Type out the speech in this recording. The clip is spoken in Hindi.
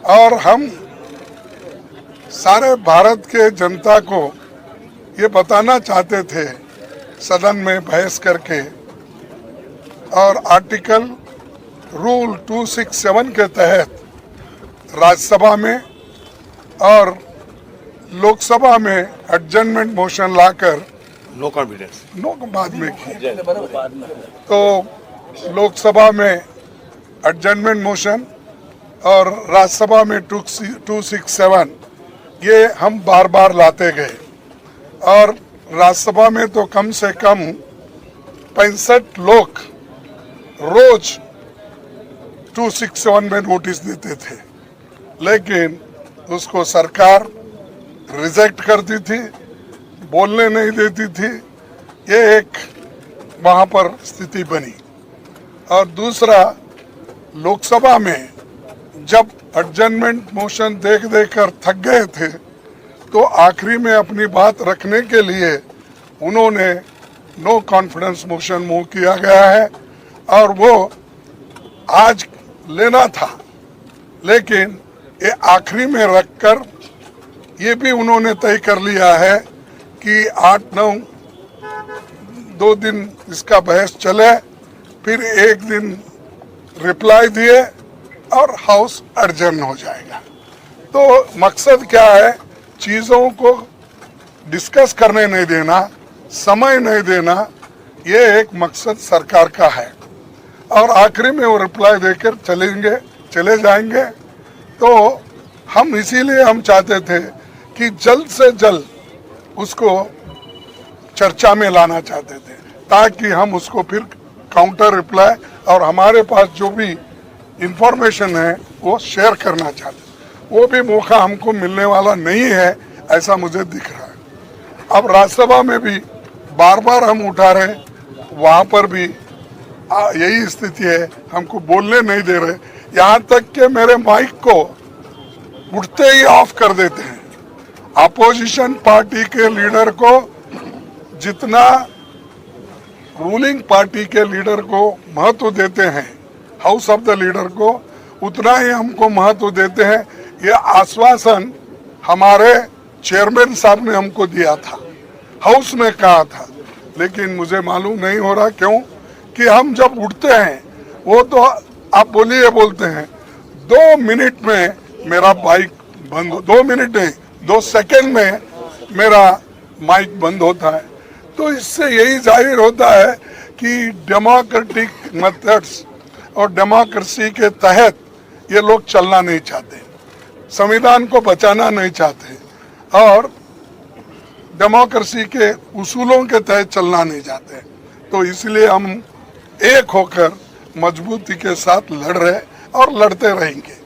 और हम सारे भारत के जनता को ये बताना चाहते थे सदन में बहस करके, और आर्टिकल रूल 267 के तहत राज्यसभा में और लोकसभा में एडजर्नमेंट मोशन लाकर नो कॉन्फिडेंस बाद में की। तो लोकसभा में एडजर्नमेंट मोशन और राज्यसभा में 267 ये हम बार बार लाते गए, और राज्यसभा में तो कम से कम 65 लोग रोज 267 में नोटिस देते थे, लेकिन उसको सरकार रिजेक्ट करती थी, बोलने नहीं देती थी। ये एक वहाँ पर स्थिति बनी। और दूसरा, लोकसभा में जब एडजर्नमेंट मोशन देख कर थक गए थे, तो आखिरी में अपनी बात रखने के लिए उन्होंने नो कॉन्फिडेंस मोशन मूव किया गया है, और वो आज लेना था, लेकिन ये आखिरी में रखकर ये भी उन्होंने तय कर लिया है कि 8-9 2 दिन इसका बहस चले, फिर 1 दिन रिप्लाई दिए और हाउस एडजर्न हो जाएगा। तो मकसद क्या है? चीज़ों को डिस्कस करने नहीं देना, समय नहीं देना, ये एक मकसद सरकार का है। और आखिरी में वो रिप्लाई देकर चले जाएंगे। तो हम इसीलिए हम चाहते थे कि जल्द से जल्द उसको चर्चा में लाना चाहते थे, ताकि हम उसको फिर काउंटर रिप्लाई और हमारे पास जो भी इंफॉर्मेशन है वो शेयर करना चाहते। वो भी मौका हमको मिलने वाला नहीं है, ऐसा मुझे दिख रहा है। अब राज्यसभा में भी बार बार हम उठा रहे, वहाँ पर भी यही स्थिति है, हमको बोलने नहीं दे रहे। यहाँ तक कि मेरे माइक को उठते ही ऑफ कर देते हैं। अपोजिशन पार्टी के लीडर को जितना रूलिंग पार्टी के लीडर को महत्व देते हैं, हाउस ऑफ द लीडर को, उतना ही हमको महत्व देते हैं। ये आश्वासन हमारे चेयरमैन साहब ने हमको दिया था, हाउस में कहा था, लेकिन मुझे मालूम नहीं हो रहा क्यों कि हम जब उठते हैं वो तो आप बोलिए बोलते हैं, 2 मिनट में मेरा माइक बंद, 2 मिनट नहीं 2 सेकेंड में मेरा माइक बंद होता है। तो इससे यही जाहिर होता है कि डेमोक्रेटिक मेथड्स और डेमोक्रेसी के तहत ये लोग चलना नहीं चाहते, संविधान को बचाना नहीं चाहते, और डेमोक्रेसी के उसूलों के तहत चलना नहीं चाहते। तो इसलिए हम एक होकर मजबूती के साथ लड़ रहे और लड़ते रहेंगे।